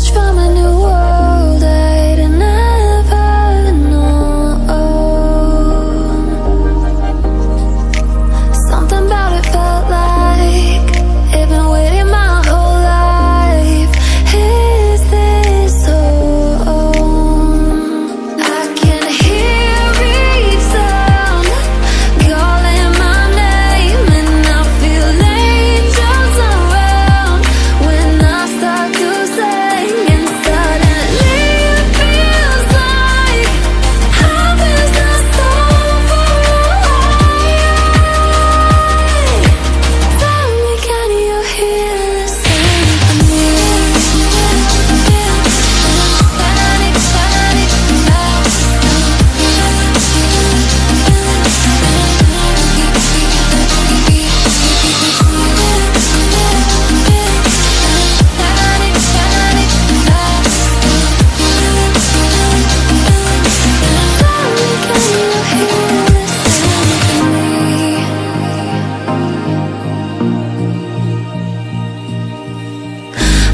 message from a new world I'd never known. Something about it felt like it'd been waiting my whole life. Is this home? I can hear each sound calling my name, and I feel angels around when I start to sing. And suddenly it feels like heaven's not so far away. Tell me, can you hear the symphony?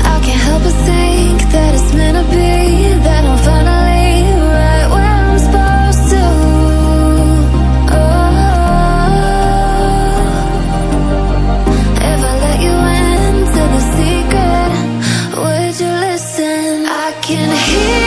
I can't help but think that it's meant to be, that I'm finally right where I'm supposed to. If I let you into the secret, would you listen? I can hear